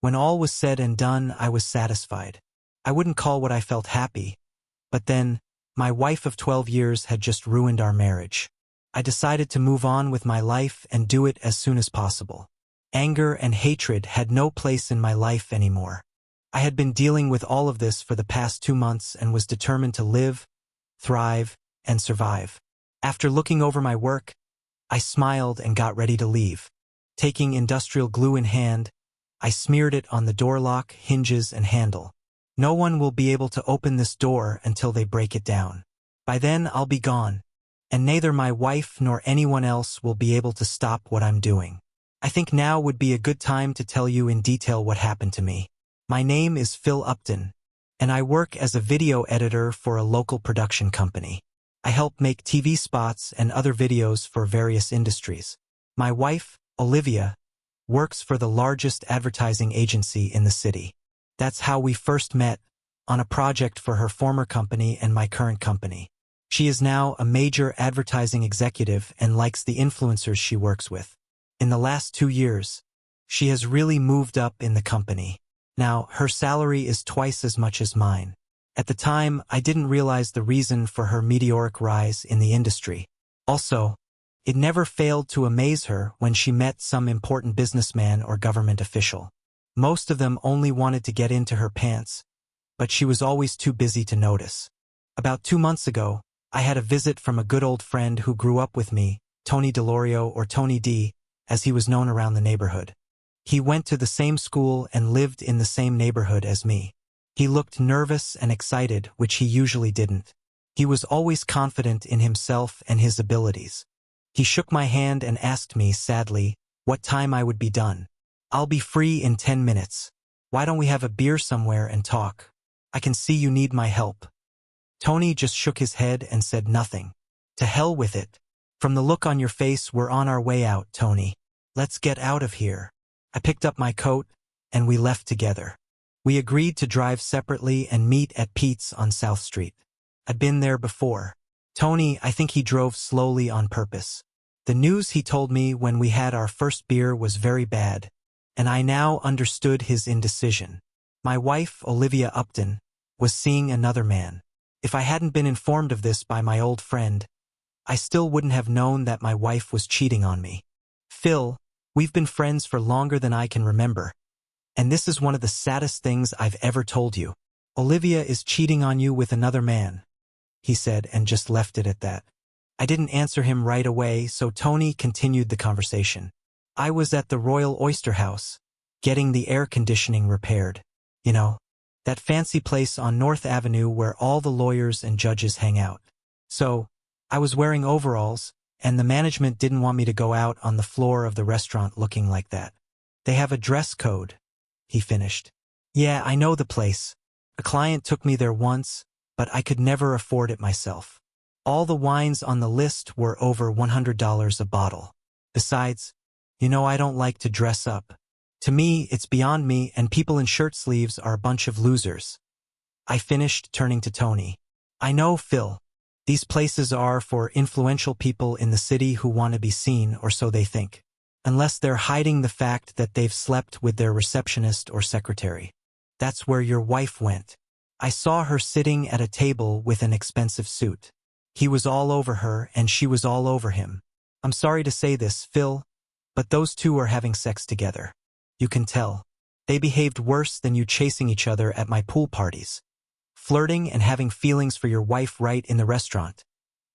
When all was said and done, I was satisfied. I wouldn't call what I felt happy, but then, my wife of 12 years had just ruined our marriage. I decided to move on with my life and do it as soon as possible. Anger and hatred had no place in my life anymore. I had been dealing with all of this for the past 2 months and was determined to live, thrive, and survive. After looking over my work, I smiled and got ready to leave. Taking industrial glue in hand, I smeared it on the door lock, hinges, and handle. No one will be able to open this door until they break it down. By then, I'll be gone, and neither my wife nor anyone else will be able to stop what I'm doing. I think now would be a good time to tell you in detail what happened to me. My name is Phil Upton, and I work as a video editor for a local production company. I help make TV spots and other videos for various industries. My wife, Olivia, works for the largest advertising agency in the city. That's how we first met, on a project for her former company and my current company. She is now a major advertising executive and likes the influencers she works with. In the last 2 years, she has really moved up in the company. Now, her salary is twice as much as mine. At the time, I didn't realize the reason for her meteoric rise in the industry. Also, it never failed to amaze her when she met some important businessman or government official. Most of them only wanted to get into her pants, but she was always too busy to notice. About 2 months ago, I had a visit from a good old friend who grew up with me, Tony Delorio, or Tony D, as he was known around the neighborhood. He went to the same school and lived in the same neighborhood as me. He looked nervous and excited, which he usually didn't. He was always confident in himself and his abilities. He shook my hand and asked me, sadly, what time I would be done. "I'll be free in 10 minutes. Why don't we have a beer somewhere and talk? I can see you need my help." Tony just shook his head and said nothing. "To hell with it. From the look on your face, we're on our way out, Tony. Let's get out of here." I picked up my coat, and we left together. We agreed to drive separately and meet at Pete's on South Street. I'd been there before. Tony, I think he drove slowly on purpose. The news he told me when we had our first beer was very bad, and I now understood his indecision. My wife, Olivia Upton, was seeing another man. If I hadn't been informed of this by my old friend, I still wouldn't have known that my wife was cheating on me. "Phil, we've been friends for longer than I can remember, and this is one of the saddest things I've ever told you. Olivia is cheating on you with another man," he said, and just left it at that. I didn't answer him right away, so Tony continued the conversation. "I was at the Royal Oyster House, getting the air conditioning repaired. You know, that fancy place on North Avenue where all the lawyers and judges hang out. So, I was wearing overalls, and the management didn't want me to go out on the floor of the restaurant looking like that. They have a dress code," he finished. "Yeah, I know the place. A client took me there once, but I could never afford it myself. All the wines on the list were over $100 a bottle. Besides, you know I don't like to dress up. To me, it's beyond me, and people in shirt sleeves are a bunch of losers." I finished, turning to Tony. "I know, Phil. These places are for influential people in the city who want to be seen, or so they think. Unless they're hiding the fact that they've slept with their receptionist or secretary. That's where your wife went. I saw her sitting at a table with an expensive suit. He was all over her, and she was all over him. I'm sorry to say this, Phil, but those two are having sex together. You can tell. They behaved worse than you chasing each other at my pool parties. Flirting and having feelings for your wife right in the restaurant,"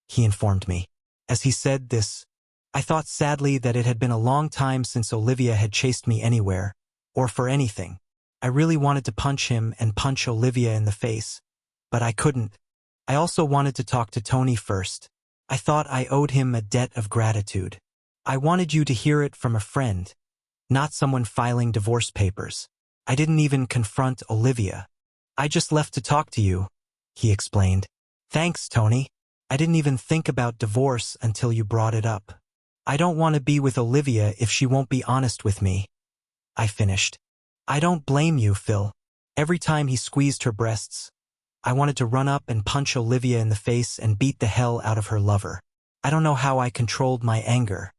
he informed me. As he said this, I thought sadly that it had been a long time since Olivia had chased me anywhere, or for anything. I really wanted to punch him and punch Olivia in the face, but I couldn't. I also wanted to talk to Tony first. I thought I owed him a debt of gratitude. I wanted you to hear it from a friend, not someone filing divorce papers. I didn't even confront Olivia. "I just left to talk to you," he explained. "Thanks, Tony. I didn't even think about divorce until you brought it up. I don't want to be with Olivia if she won't be honest with me," I finished. I don't blame you, Phil. Every time he squeezed her breasts, I wanted to run up and punch Olivia in the face and beat the hell out of her lover. I don't know how I controlled my anger.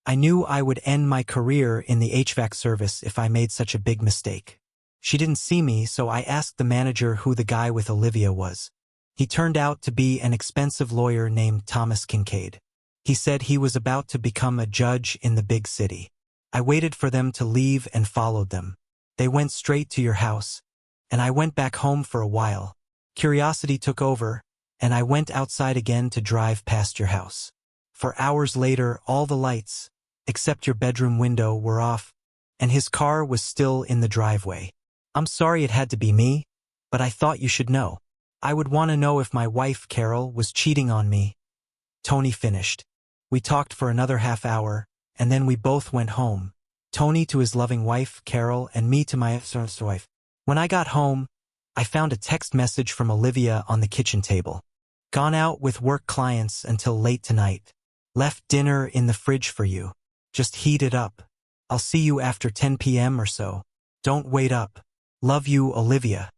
I knew I would end my career in the HVAC service if I made such a big mistake. She didn't see me, so I asked the manager who the guy with Olivia was. He turned out to be an expensive lawyer named Thomas Kincaid. He said he was about to become a judge in the big city. I waited for them to leave and followed them. They went straight to your house, and I went back home for a while. Curiosity took over, and I went outside again to drive past your house. For hours later, all the lights, except your bedroom window, were off, and his car was still in the driveway. I'm sorry it had to be me, but I thought you should know. I would want to know if my wife, Carol, was cheating on me. Tony finished. We talked for another half-hour, and then we both went home. Tony to his loving wife, Carol, and me to my ex-wife. When I got home, I found a text message from Olivia on the kitchen table. Gone out with work clients until late tonight. Left dinner in the fridge for you. Just heat it up. I'll see you after 10 p.m. or so. Don't wait up. Love you, Olivia.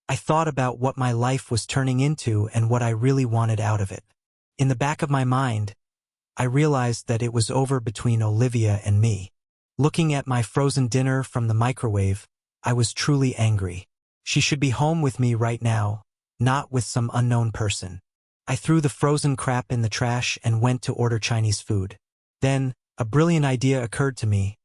I thought about what my life was turning into and what I really wanted out of it. In the back of my mind, I realized that it was over between Olivia and me. Looking at my frozen dinner from the microwave, I was truly angry. She should be home with me right now, not with some unknown person. I threw the frozen crap in the trash and went to order Chinese food. Then, a brilliant idea occurred to me.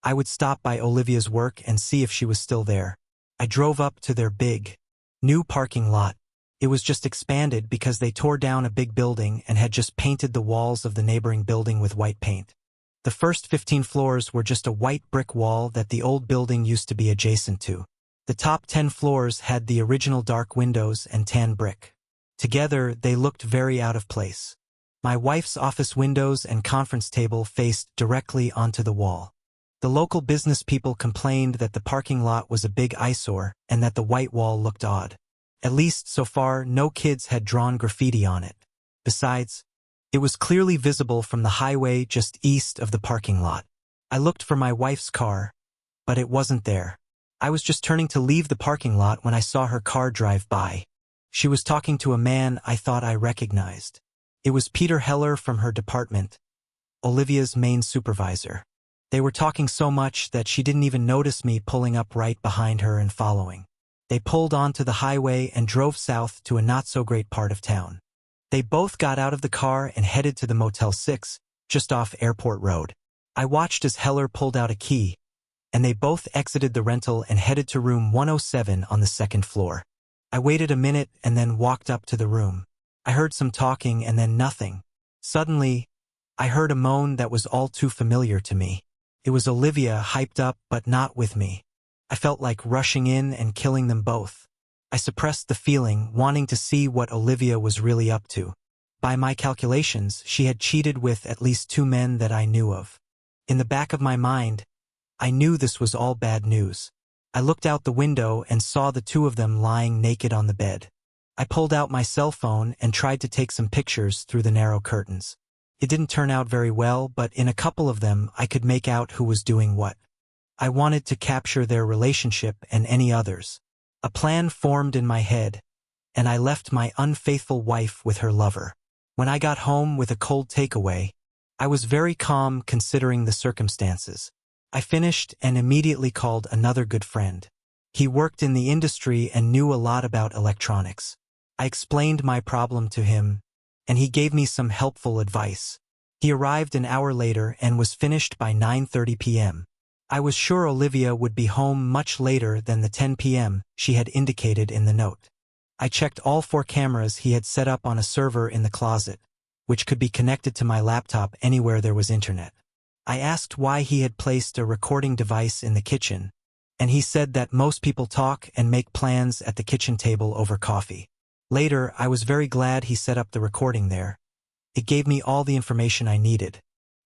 I would stop by Olivia's work and see if she was still there. I drove up to their big, new parking lot. It was just expanded because they tore down a big building and had just painted the walls of the neighboring building with white paint. The first 15 floors were just a white brick wall that the old building used to be adjacent to. The top 10 floors had the original dark windows and tan brick. Together, they looked very out of place. My wife's office windows and conference table faced directly onto the wall. The local business people complained that the parking lot was a big eyesore and that the white wall looked odd. At least, so far, no kids had drawn graffiti on it. Besides, it was clearly visible from the highway just east of the parking lot. I looked for my wife's car, but it wasn't there. I was just turning to leave the parking lot when I saw her car drive by. She was talking to a man I thought I recognized. It was Peter Heller from her department, Olivia's main supervisor. They were talking so much that she didn't even notice me pulling up right behind her and following. They pulled onto the highway and drove south to a not-so-great part of town. They both got out of the car and headed to the Motel 6, just off Airport Road. I watched as Heller pulled out a key, and they both exited the rental and headed to room 107 on the second floor. I waited a minute and then walked up to the room. I heard some talking and then nothing. Suddenly, I heard a moan that was all too familiar to me. It was Olivia, hyped up but not with me. I felt like rushing in and killing them both. I suppressed the feeling, wanting to see what Olivia was really up to. By my calculations, she had cheated with at least 2 men that I knew of. In the back of my mind, I knew this was all bad news. I looked out the window and saw the 2 of them lying naked on the bed. I pulled out my cell phone and tried to take some pictures through the narrow curtains. It didn't turn out very well, but in a couple of them I could make out who was doing what. I wanted to capture their relationship and any others. A plan formed in my head, and I left my unfaithful wife with her lover. When I got home with a cold takeaway, I was very calm considering the circumstances. I finished and immediately called another good friend. He worked in the industry and knew a lot about electronics. I explained my problem to him, and he gave me some helpful advice. He arrived an hour later and was finished by 9:30 p.m. I was sure Olivia would be home much later than the 10 p.m. she had indicated in the note. I checked all 4 cameras he had set up on a server in the closet, which could be connected to my laptop anywhere there was internet. I asked why he had placed a recording device in the kitchen, and he said that most people talk and make plans at the kitchen table over coffee. Later, I was very glad he set up the recording there. It gave me all the information I needed.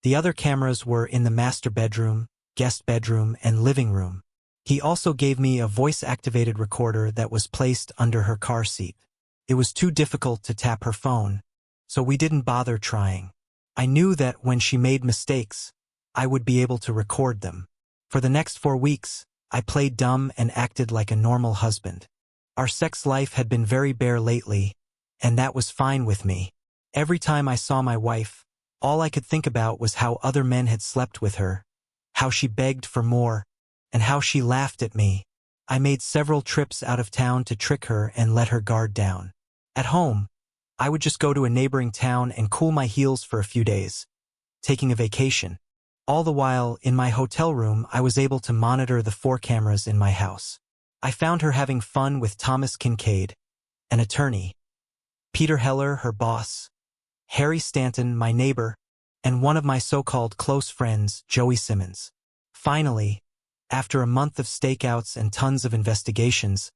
The other cameras were in the master bedroom, guest bedroom, and living room. He also gave me a voice-activated recorder that was placed under her car seat. It was too difficult to tap her phone, so we didn't bother trying. I knew that when she made mistakes, I would be able to record them. For the next 4 weeks, I played dumb and acted like a normal husband. Our sex life had been very bare lately, and that was fine with me. Every time I saw my wife, All I could think about was how other men had slept with her, how she begged for more, and how she laughed at me. I made several trips out of town to trick her and let her guard down. At home, I would just go to a neighboring town and cool my heels for a few days, taking a vacation. All the while, in my hotel room, I was able to monitor the 4 cameras in my house. I found her having fun with Thomas Kincaid, an attorney, Peter Heller, her boss, Harry Stanton, my neighbor, and one of my so-called close friends, Joey Simmons. Finally, after a month of stakeouts and tons of investigations,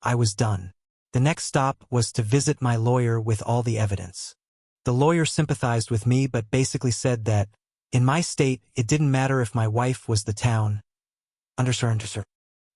I was done. The next stop was to visit my lawyer with all the evidence. The lawyer sympathized with me but basically said that, in my state, it didn't matter if my wife was the town. Undersir.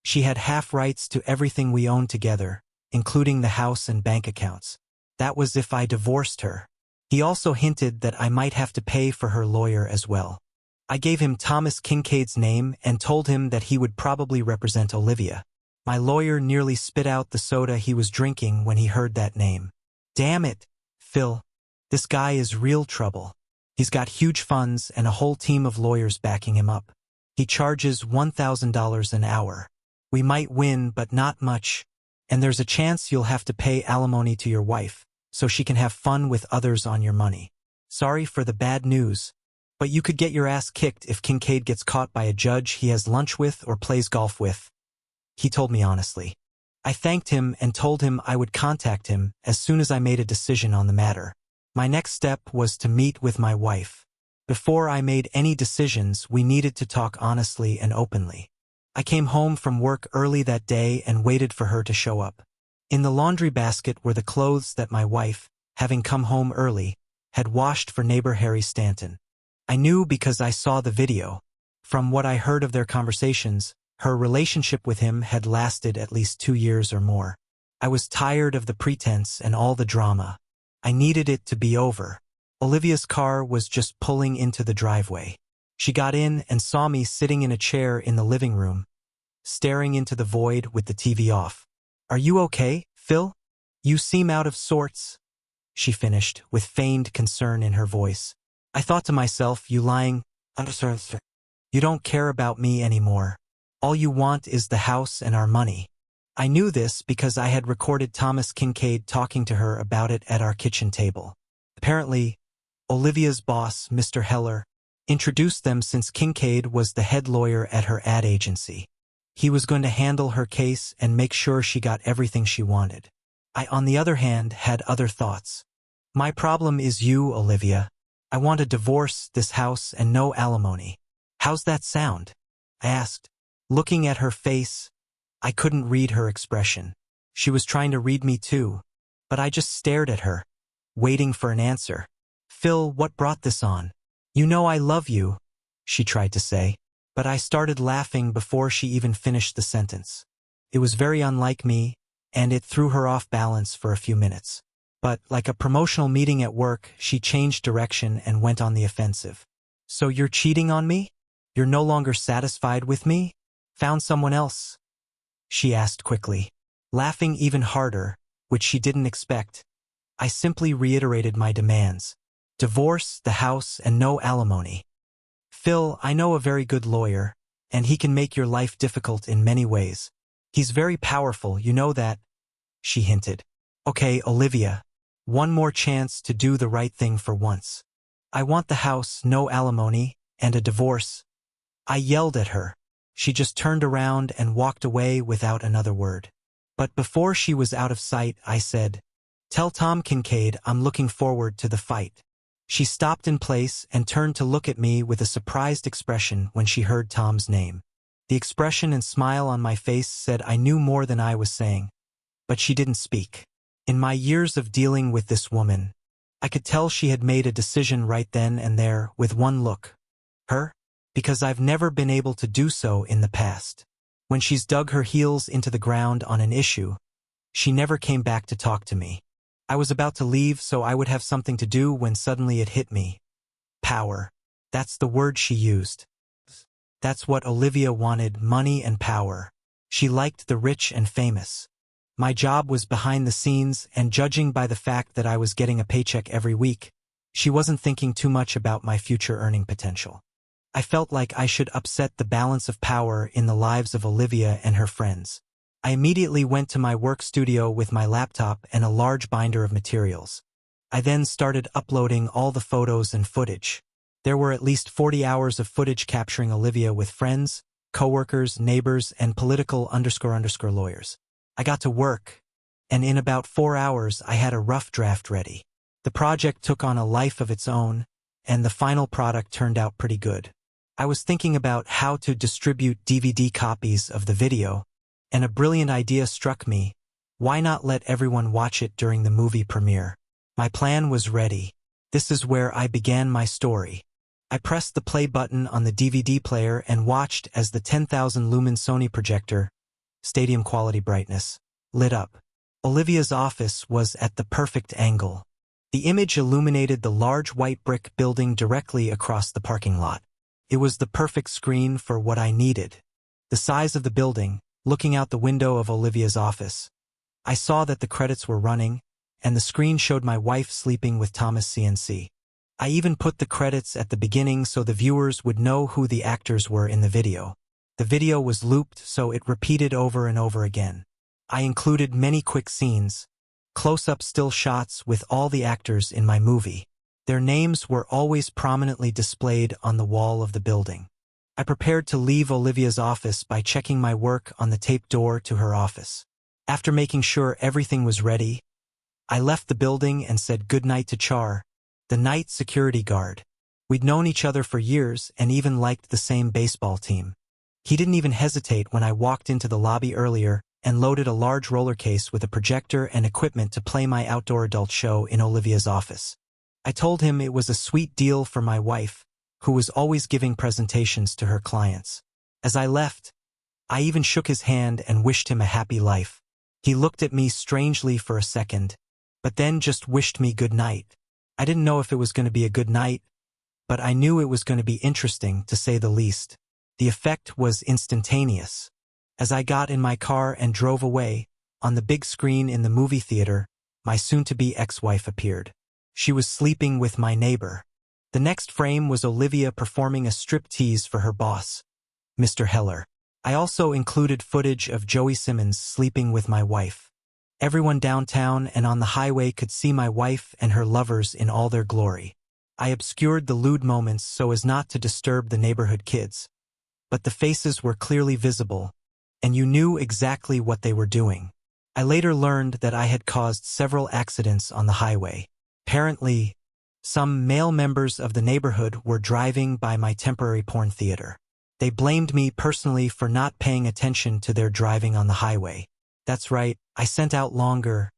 She had half rights to everything we owned together, including the house and bank accounts. That was if I divorced her. He also hinted that I might have to pay for her lawyer as well. I gave him Thomas Kincaid's name and told him that he would probably represent Olivia. My lawyer nearly spit out the soda he was drinking when he heard that name. Damn it, Phil. This guy is real trouble. He's got huge funds and a whole team of lawyers backing him up. He charges $1,000 an hour. We might win, but not much. And there's a chance you'll have to pay alimony to your wife, so she can have fun with others on your money. Sorry for the bad news, but you could get your ass kicked if Kincaid gets caught by a judge he has lunch with or plays golf with. He told me honestly. I thanked him and told him I would contact him as soon as I made a decision on the matter. My next step was to meet with my wife. Before I made any decisions, we needed to talk honestly and openly. I came home from work early that day and waited for her to show up. In the laundry basket were the clothes that my wife, having come home early, had washed for neighbor Harry Stanton. I knew because I saw the video. From what I heard of their conversations, her relationship with him had lasted at least 2 years or more. I was tired of the pretense and all the drama. I needed it to be over. Olivia's car was just pulling into the driveway. She got in and saw me sitting in a chair in the living room, staring into the void with the TV off. "Are you okay, Phil? You seem out of sorts," she finished, with feigned concern in her voice. I thought to myself, you lying, you don't care about me anymore. All you want is the house and our money. I knew this because I had recorded Thomas Kincaid talking to her about it at our kitchen table. Apparently, Olivia's boss, Mr. Heller, introduced them since Kincaid was the head lawyer at her ad agency. He was going to handle her case and make sure she got everything she wanted. I, on the other hand, had other thoughts. My problem is you, Olivia. I want a divorce, this house, and no alimony. How's that sound? I asked. Looking at her face, I couldn't read her expression. She was trying to read me too, but I just stared at her, waiting for an answer. Phil, what brought this on? You know I love you, she tried to say, but I started laughing before she even finished the sentence. It was very unlike me, and it threw her off balance for a few minutes. But, like a promotional meeting at work, she changed direction and went on the offensive. So you're cheating on me? You're no longer satisfied with me? Found someone else? She asked quickly, laughing even harder, which she didn't expect. I simply reiterated my demands. Divorce, the house, and no alimony. Phil, I know a very good lawyer, and he can make your life difficult in many ways. He's very powerful, you know that, she hinted. Okay, Olivia, one more chance to do the right thing for once. I want the house, no alimony, and a divorce. I yelled at her. She just turned around and walked away without another word. But before she was out of sight, I said, "Tell Tom Kincaid I'm looking forward to the fight." She stopped in place and turned to look at me with a surprised expression when she heard Tom's name. The expression and smile on my face said I knew more than I was saying, but she didn't speak. In my years of dealing with this woman, I could tell she had made a decision right then and there with one look. Her? Because I've never been able to do so in the past. When she's dug her heels into the ground on an issue, she never came back to talk to me. I was about to leave so I would have something to do when suddenly it hit me. Power. That's the word she used. That's what Olivia wanted, money and power. She liked the rich and famous. My job was behind the scenes, and judging by the fact that I was getting a paycheck every week, She wasn't thinking too much about my future earning potential. I felt like I should upset the balance of power in the lives of Olivia and her friends. I immediately went to my work studio with my laptop and a large binder of materials. I then started uploading all the photos and footage. There were at least 40 hours of footage capturing Olivia with friends, coworkers, neighbors, and political_lawyers. I got to work, and in about 4 hours I had a rough draft ready. The project took on a life of its own, and the final product turned out pretty good. I was thinking about how to distribute DVD copies of the video, and a brilliant idea struck me. Why not let everyone watch it during the movie premiere? My plan was ready. This is where I began my story. I pressed the play button on the DVD player and watched as the 10,000 lumen Sony projector, stadium quality brightness, lit up. Olivia's office was at the perfect angle. The image illuminated the large white brick building directly across the parking lot. It was the perfect screen for what I needed. The size of the building, looking out the window of Olivia's office. I saw that the credits were running, and the screen showed my wife sleeping with Thomas CNC. I even put the credits at the beginning so the viewers would know who the actors were in the video. The video was looped so it repeated over and over again. I included many quick scenes, close-up still shots with all the actors in my movie. Their names were always prominently displayed on the wall of the building. I prepared to leave Olivia's office by checking my work on the taped door to her office. After making sure everything was ready, I left the building and said goodnight to Char, the night security guard. We'd known each other for years and even liked the same baseball team. He didn't even hesitate when I walked into the lobby earlier and loaded a large roller case with a projector and equipment to play my outdoor adult show in Olivia's office. I told him it was a sweet deal for my wife, who was always giving presentations to her clients. As I left, I even shook his hand and wished him a happy life. He looked at me strangely for a second, but then just wished me good night. I didn't know if it was going to be a good night, but I knew it was going to be interesting, to say the least. The effect was instantaneous. As I got in my car and drove away, on the big screen in the movie theater, my soon-to-be ex-wife appeared. She was sleeping with my neighbor. The next frame was Olivia performing a striptease for her boss, Mr. Heller. I also included footage of Joey Simmons sleeping with my wife. Everyone downtown and on the highway could see my wife and her lovers in all their glory. I obscured the lewd moments so as not to disturb the neighborhood kids. But the faces were clearly visible, and you knew exactly what they were doing. I later learned that I had caused several accidents on the highway. Apparently, some male members of the neighborhood were driving by my temporary porn theater. They blamed me personally for not paying attention to their driving on the highway. That's right, I sent out longer,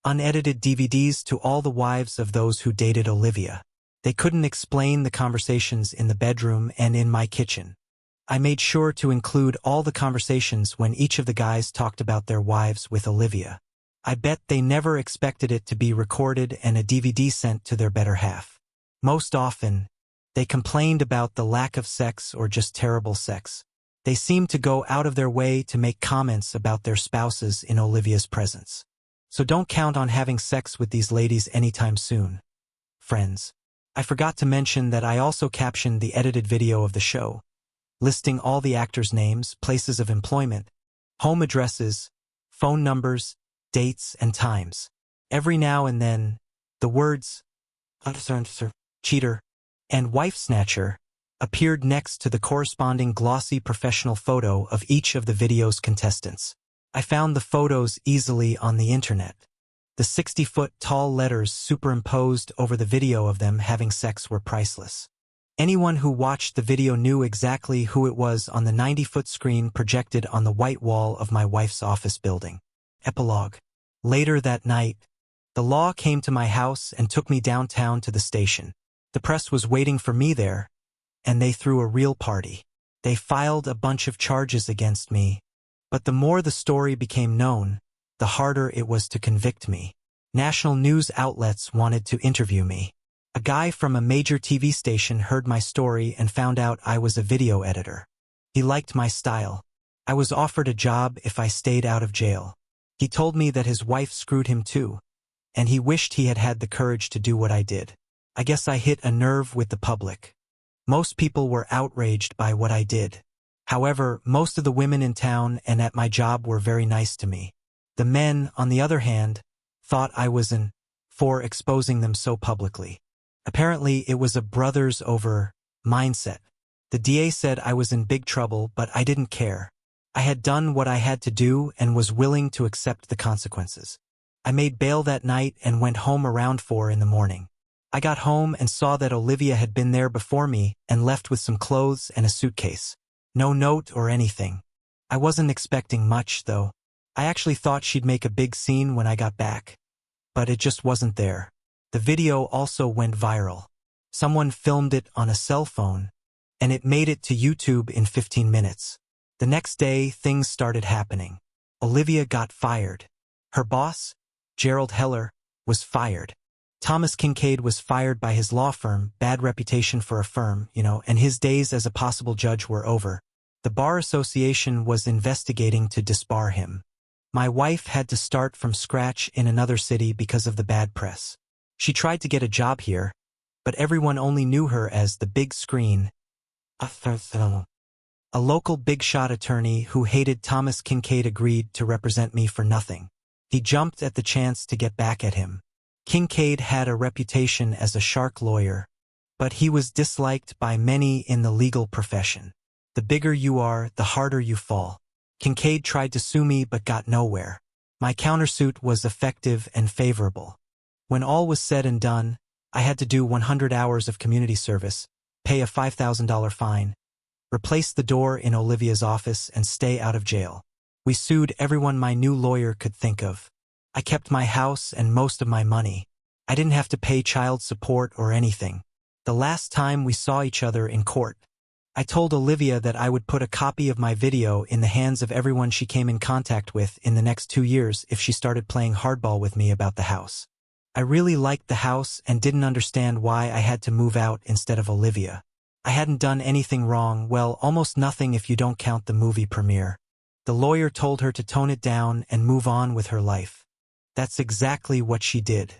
unedited DVDs to all the wives of those who dated Olivia. They couldn't explain the conversations in the bedroom and in my kitchen. I made sure to include all the conversations when each of the guys talked about their wives with Olivia. I bet they never expected it to be recorded and a DVD sent to their better half. Most often, they complained about the lack of sex or just terrible sex. They seemed to go out of their way to make comments about their spouses in Olivia's presence. So don't count on having sex with these ladies anytime soon, friends. I forgot to mention that I also captioned the edited video of the show, listing all the actors' names, places of employment, home addresses, phone numbers, dates, and times. Every now and then, the words cheater and wife snatcher appeared next to the corresponding glossy professional photo of each of the video's contestants. I found the photos easily on the internet. The 60-foot tall letters superimposed over the video of them having sex were priceless. Anyone who watched the video knew exactly who it was on the 90-foot screen projected on the white wall of my wife's office building. Epilogue. Later that night, the law came to my house and took me downtown to the station. The press was waiting for me there, and they threw a real party. They filed a bunch of charges against me, but the more the story became known, the harder it was to convict me. National news outlets wanted to interview me. A guy from a major TV station heard my story and found out I was a video editor. He liked my style. I was offered a job if I stayed out of jail. He told me that his wife screwed him too, and he wished he had had the courage to do what I did. I guess I hit a nerve with the public. Most people were outraged by what I did. However, most of the women in town and at my job were very nice to me. The men, on the other hand, thought I was for exposing them so publicly. Apparently, it was a brothers over mindset. The DA said I was in big trouble, but I didn't care. I had done what I had to do and was willing to accept the consequences. I made bail that night and went home around 4 in the morning. I got home and saw that Olivia had been there before me and left with some clothes and a suitcase. No note or anything. I wasn't expecting much, though. I actually thought she'd make a big scene when I got back. But it just wasn't there. The video also went viral. Someone filmed it on a cell phone, and it made it to YouTube in 15 minutes. The next day, things started happening. Olivia got fired. Her boss, Gerald Heller, was fired. Thomas Kincaid was fired by his law firm, bad reputation for a firm, and his days as a possible judge were over. The Bar Association was investigating to disbar him. My wife had to start from scratch in another city because of the bad press. She tried to get a job here, but everyone only knew her as the big screen. A local big-shot attorney who hated Thomas Kincaid agreed to represent me for nothing. He jumped at the chance to get back at him. Kincaid had a reputation as a shark lawyer, but he was disliked by many in the legal profession. The bigger you are, the harder you fall. Kincaid tried to sue me but got nowhere. My countersuit was effective and favorable. When all was said and done, I had to do 100 hours of community service, pay a $5,000 fine, replace the door in Olivia's office, and stay out of jail. We sued everyone my new lawyer could think of. I kept my house and most of my money. I didn't have to pay child support or anything. The last time we saw each other in court, I told Olivia that I would put a copy of my video in the hands of everyone she came in contact with in the next 2 years if she started playing hardball with me about the house. I really liked the house and didn't understand why I had to move out instead of Olivia. I hadn't done anything wrong, well, almost nothing if you don't count the movie premiere. The lawyer told her to tone it down and move on with her life. That's exactly what she did.